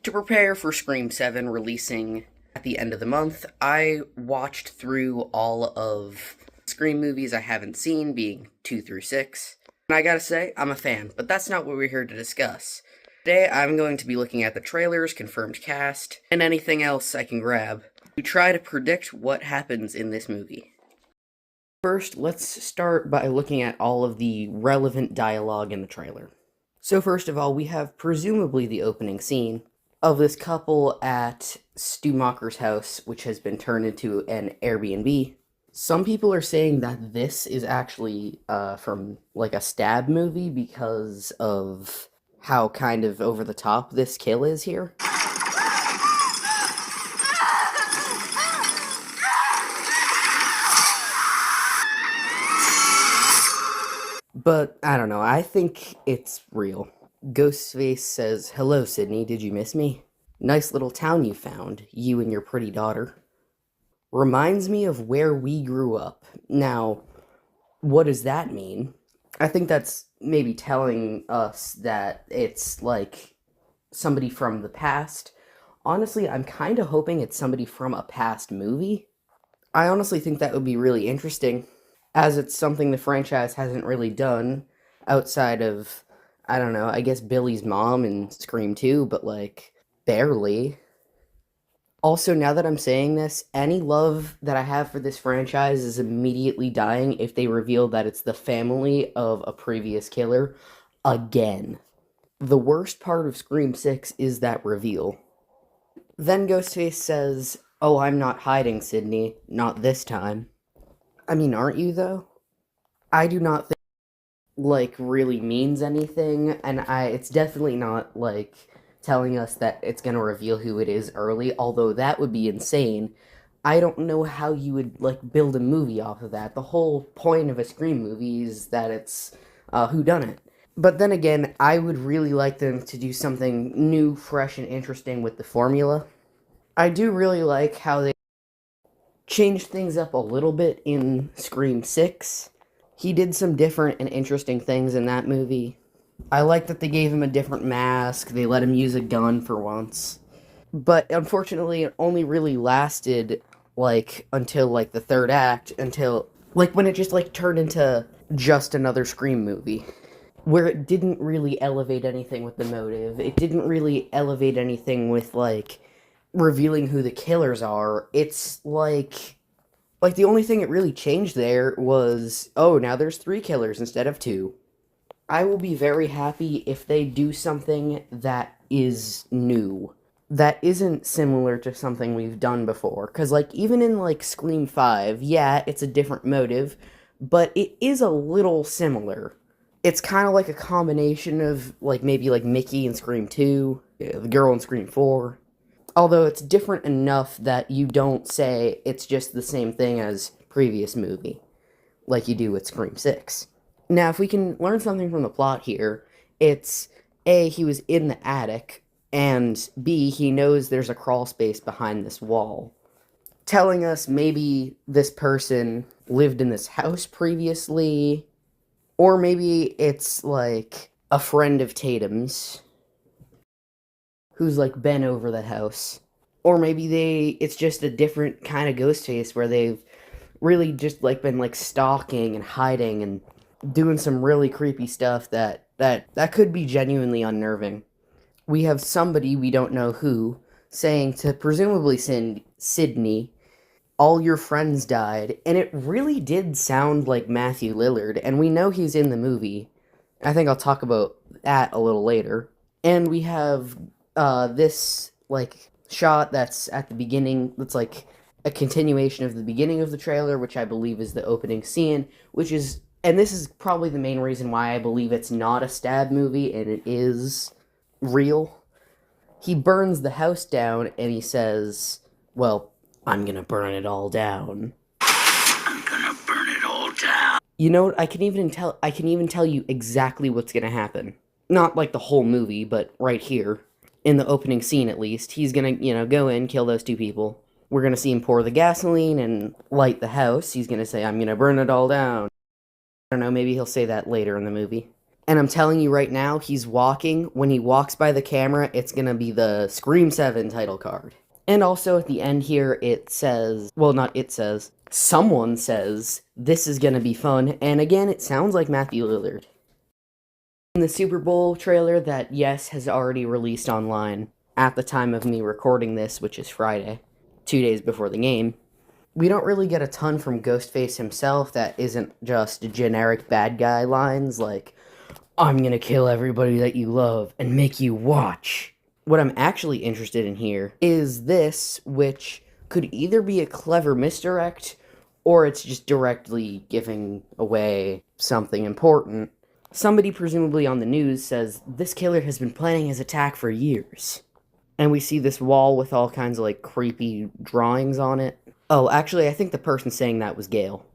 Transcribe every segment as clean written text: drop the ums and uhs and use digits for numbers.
To prepare for Scream 7 releasing at the end of the month, I watched through all of Scream movies I haven't seen, being 2 through 6. And I gotta say, I'm a fan, but that's not what we're here to discuss. Today, I'm going to be looking at the trailers, confirmed cast, and anything else I can grab to try to predict what happens in this movie. First, let's start by looking at all of the relevant dialogue in the trailer. So first of all, we have presumably the opening scene of this couple at Stu Macher's house, which has been turned into an Airbnb. Some people are saying that this is actually from like a stab movie because of how kind of over the top this kill is here. But I don't know, I think it's real. Ghostface says, "Hello, Sydney, did you miss me? Nice little town you found, you and your pretty daughter. Reminds me of where we grew up." Now, what does that mean? I think that's maybe telling us that it's like somebody from the past. Honestly, I'm kind of hoping it's somebody from a past movie. I honestly think that would be really interesting, as it's something the franchise hasn't really done outside of, I don't know, I guess Billy's mom in Scream 2, but like, barely. Also, now that I'm saying this, any love that I have for this franchise is immediately dying if they reveal that it's the family of a previous killer again. The worst part of Scream 6 is that reveal. Then Ghostface says, "Oh, I'm not hiding, Sydney. Not this time." I mean, aren't you, though? I do not think, like, really means anything, and it's definitely not, like, telling us that it's gonna reveal who it is early, although that would be insane. I don't know how you would, like, build a movie off of that. The whole point of a Scream movie is that it's, whodunit. But then again, I would really like them to do something new, fresh, and interesting with the formula. I do really like how they changed things up a little bit in Scream 6. He did some different and interesting things in that movie. I like that they gave him a different mask, they let him use a gun for once. But unfortunately, it only really lasted, like, until, like, the third act, until, like, when it just, like, turned into just another Scream movie. Where it didn't really elevate anything with the motive. It didn't really elevate anything with, like, revealing who the killers are. It's like the only thing it really changed there was, oh, now there's 3 killers instead of 2. I will be very happy if they do something that is new, that isn't similar to something we've done before. Because, like, even in, like, Scream 5, yeah, it's a different motive, but it is a little similar. It's kind of like a combination of, like, maybe, like, Mickey in Scream 2, the girl in Scream 4. Although it's different enough that you don't say it's just the same thing as previous movie, like you do with Scream 6. Now, if we can learn something from the plot here, it's A, he was in the attic, and B, he knows there's a crawl space behind this wall, telling us maybe this person lived in this house previously, or maybe it's like a friend of Tatum's who's like been over the house. Or maybe it's just a different kind of ghost face where they've really just like been like stalking and hiding and doing some really creepy stuff that could be genuinely unnerving. We have somebody, we don't know who, saying to presumably Sydney, "All your friends died," and it really did sound like Matthew Lillard, and we know he's in the movie. I think I'll talk about that a little later. And we have this like shot that's at the beginning, that's like a continuation of the beginning of the trailer, which I believe is the opening scene, which is, and this is probably the main reason why I believe it's not a stab movie and it is real. He burns the house down and he says, "Well, I'm gonna burn it all down." I'm gonna burn it all down. You know what? I can even tell you exactly what's gonna happen. Not like the whole movie, but right here, in the opening scene at least, he's gonna, go in, kill those 2 people. We're gonna see him pour the gasoline and light the house. He's gonna say, "I'm gonna burn it all down." I don't know, maybe he'll say that later in the movie. And I'm telling you right now, he's walking. When he walks by the camera, it's gonna be the Scream 7 title card. And also at the end here, it says, well, not it says, someone says, this is gonna be fun. And again, it sounds like Matthew Lillard. In the Super Bowl trailer that, yes, has already released online at the time of me recording this, which is Friday, 2 days before the game, we don't really get a ton from Ghostface himself that isn't just generic bad guy lines like, I'm gonna kill everybody that you love and make you watch. What I'm actually interested in here is this, which could either be a clever misdirect, or it's just directly giving away something important. Somebody presumably on the news says, this killer has been planning his attack for years. And we see this wall with all kinds of, like, creepy drawings on it. Oh, actually, I think the person saying that was Gail.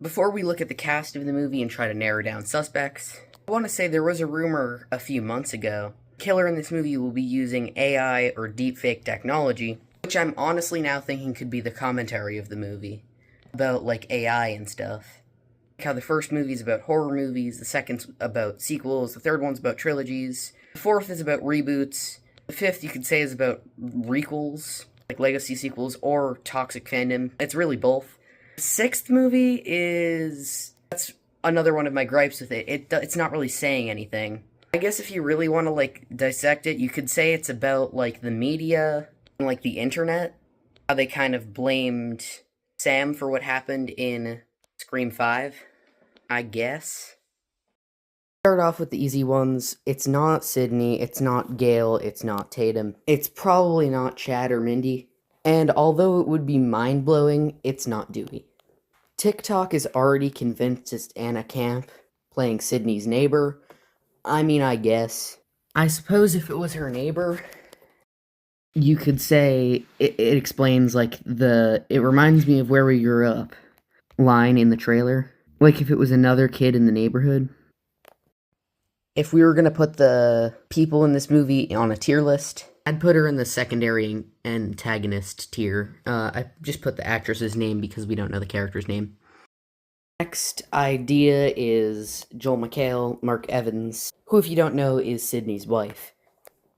Before we look at the cast of the movie and try to narrow down suspects, I want to say there was a rumor a few months ago. The killer in this movie will be using AI or deepfake technology, which I'm honestly now thinking could be the commentary of the movie. About, like, AI and stuff. Like how the first movie's about horror movies, the second's about sequels, the third one's about trilogies, the fourth is about reboots, the fifth you could say is about requels, like legacy sequels, or toxic fandom. It's really both. The sixth movie that's another one of my gripes with it. It's not really saying anything. I guess if you really want to, like, dissect it, you could say it's about, like, the media and, like, the internet. How they kind of blamed Sam for what happened in Scream 5, I guess. Start off with the easy ones. It's not Sydney, it's not Gail, it's not Tatum. It's probably not Chad or Mindy. And although it would be mind-blowing, it's not Dewey. TikTok is already convinced it's Anna Camp, playing Sydney's neighbor. I mean, I guess. I suppose if it was her neighbor, you could say it explains, like, it reminds me of Where We Grew Up line in the trailer. Like if it was another kid in the neighborhood. If we were gonna put the people in this movie on a tier list, I'd put her in the secondary antagonist tier. I just put the actress's name because we don't know the character's name. Next idea is Joel McHale, Mark Evans, who, if you don't know, is Sydney's wife.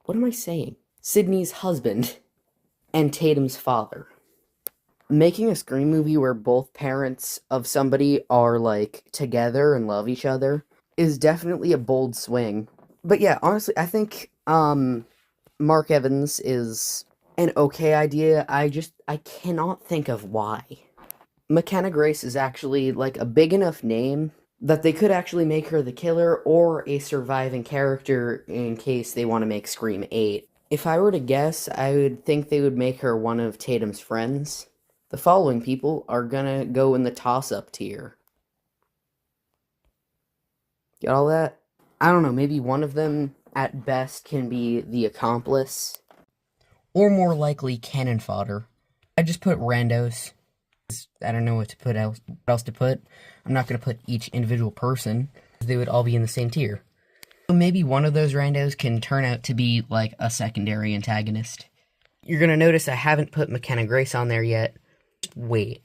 What am I saying? Sydney's husband and Tatum's father. Making a Scream movie where both parents of somebody are, like, together and love each other is definitely a bold swing. But yeah, honestly, I think, Mark Evans is an okay idea. I cannot think of why. McKenna Grace is actually, like, a big enough name that they could actually make her the killer or a surviving character in case they want to make Scream 8. If I were to guess, I would think they would make her one of Tatum's friends. The following people are gonna go in the toss-up tier. Get all that? I don't know, maybe one of them, at best, can be the accomplice. Or more likely, cannon fodder. I just put randos. I don't know what else to put. I'm not gonna put each individual person. They would all be in the same tier. So maybe one of those randos can turn out to be, like, a secondary antagonist. You're gonna notice I haven't put McKenna Grace on there yet. Wait,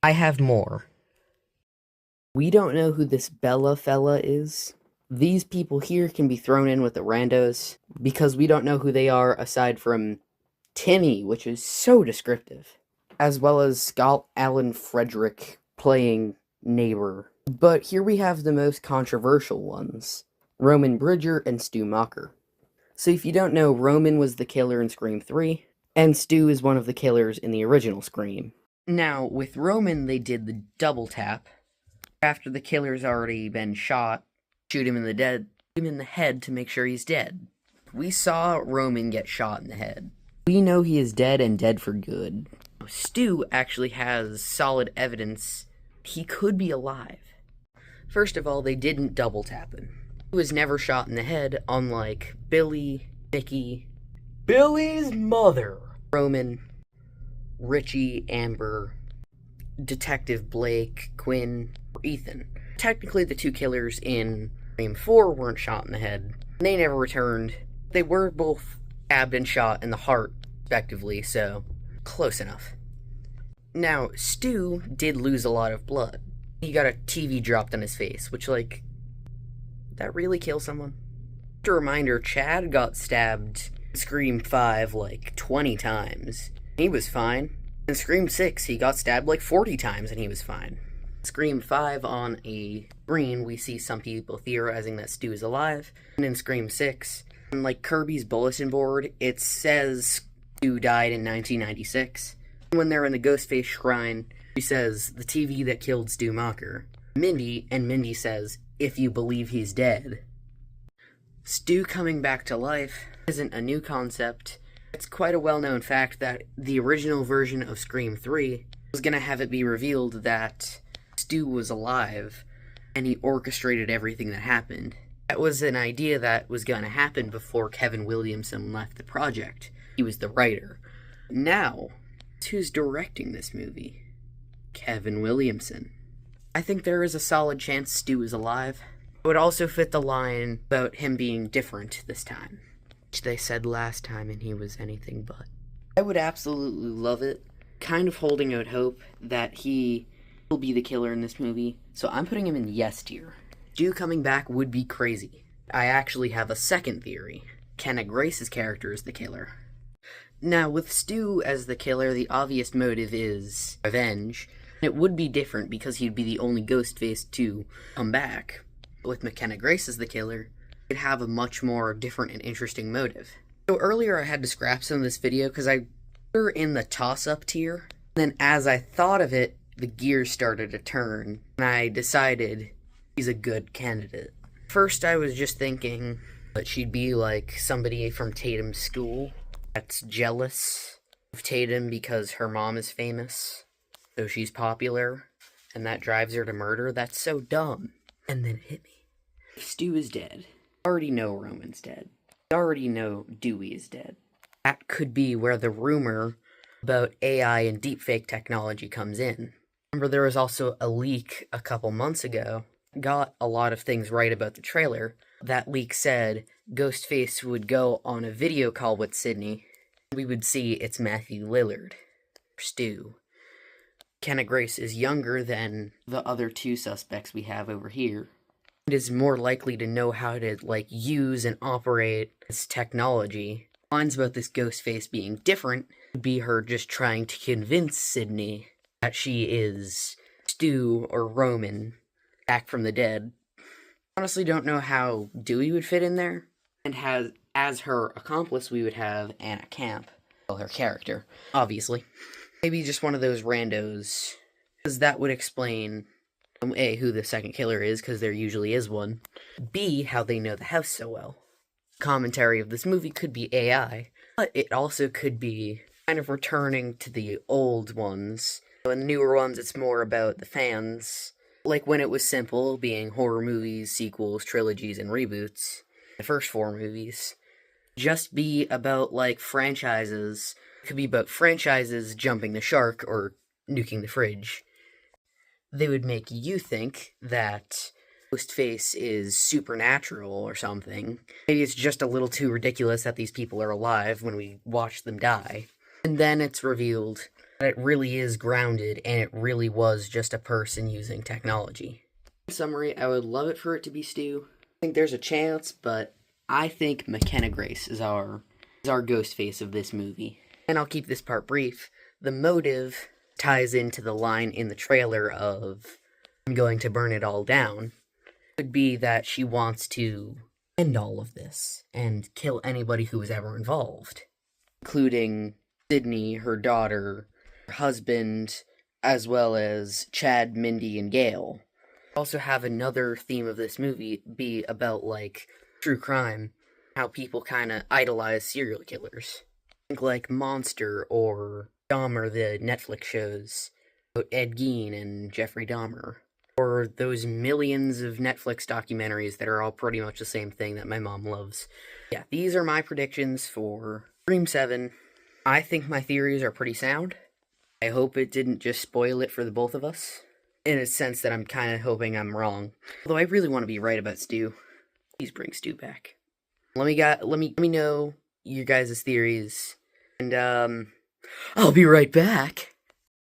I have more. We don't know who this Bella fella is. These people here can be thrown in with the randos, because we don't know who they are aside from Timmy, which is so descriptive, as well as Scott Allen Frederick playing neighbor. But here we have the most controversial ones, Roman Bridger and Stu Macher. So if you don't know, Roman was the killer in Scream 3, and Stu is one of the killers in the original Scream. Now, with Roman, they did the double tap. After the killer's already been shot, shoot him in the head to make sure he's dead. We saw Roman get shot in the head. We know he is dead and dead for good. Stu actually has solid evidence he could be alive. First of all, they didn't double tap him. He was never shot in the head, unlike Billy, Mickey, Billy's mother, Roman, Richie, Amber, Detective Blake, Quinn, or Ethan. Technically, the two killers in Scream 4 weren't shot in the head. They never returned. They were both stabbed and shot in the heart, respectively, so close enough. Now, Stu did lose a lot of blood. He got a TV dropped on his face, which, like, that really kill someone? Just a reminder, Chad got stabbed in Scream 5 like 20 times. He was fine. In Scream 6, he got stabbed like 40 times and he was fine. Scream 5 on a screen, we see some people theorizing that Stu is alive. And in Scream 6, on like Kirby's bulletin board, it says Stu died in 1996. When they're in the Ghostface shrine, she says, "The TV that killed Stu Macher." Mindy says, "If you believe he's dead." Stu coming back to life isn't a new concept. It's quite a well-known fact that the original version of Scream 3 was going to have it be revealed that Stu was alive, and he orchestrated everything that happened. That was an idea that was going to happen before Kevin Williamson left the project. He was the writer. Now, who's directing this movie? Kevin Williamson. I think there is a solid chance Stu is alive. It would also fit the line about him being different this time, which they said last time and he was anything but. I would absolutely love it. Kind of holding out hope that he will be the killer in this movie, so I'm putting him in yes tier. Stu coming back would be crazy. I actually have a second theory. Kenna Grace's character is the killer. Now, with Stu as the killer, the obvious motive is revenge. It would be different because he'd be the only Ghostface to come back. But with McKenna Grace as the killer, it'd have a much more different and interesting motive. So earlier I had to scrap some of this video because I were in the toss-up tier. Then as I thought of it, the gears started to turn, and I decided he's a good candidate. First, I was just thinking that she'd be like somebody from Tatum's school that's jealous of Tatum because her mom is famous, so she's popular, and that drives her to murder. That's so dumb. And then it hit me. If Stu is dead, I already know Roman's dead. I already know Dewey is dead. That could be where the rumor about AI and deepfake technology comes in. Remember, there was also a leak a couple months ago. Got a lot of things right about the trailer. That leak said Ghostface would go on a video call with Sydney. We would see it's Matthew Lillard, Stu. Kenna Grace is younger than the other two suspects we have over here. And is more likely to know how to, use and operate this technology. Lines about this Ghostface being different would be her just trying to convince Sydney that she is Stu or Roman back from the dead. Honestly don't know how Dewey would fit in there. And as her accomplice, we would have Anna Camp. Well, her character, obviously. Maybe just one of those randos. Because that would explain, A, who the second killer is, because there usually is one. B, how they know the house so well. Commentary of this movie could be AI, but it also could be kind of returning to the old ones. In the newer ones, it's more about the fans. Like when it was simple, being horror movies, sequels, trilogies, and reboots. The first 4 movies. Just be about, franchises. It could be about franchises jumping the shark or nuking the fridge. They would make you think that Ghostface is supernatural or something. Maybe it's just a little too ridiculous that these people are alive when we watch them die. And then it's revealed that it really is grounded and it really was just a person using technology. In summary, I would love it for it to be Stu. I think there's a chance, but I think McKenna Grace is our Ghostface of this movie. And I'll keep this part brief. The motive ties into the line in the trailer of "I'm going to burn it all down." It could be that she wants to end all of this and kill anybody who was ever involved, including Sydney, her daughter, her husband, as well as Chad, Mindy, and Gail. Also have another theme of this movie be about, true crime, how people kind of idolize serial killers. Think like Monster or Dahmer, the Netflix shows about Ed Gein and Jeffrey Dahmer. Or those millions of Netflix documentaries that are all pretty much the same thing that my mom loves. Yeah, these are my predictions for Scream 7. I think my theories are pretty sound. I hope it didn't just spoil it for the both of us. In a sense that I'm kind of hoping I'm wrong. Although I really want to be right about Stu. Please bring Stu back. Let me know your guys' theories. And, I'll be right back.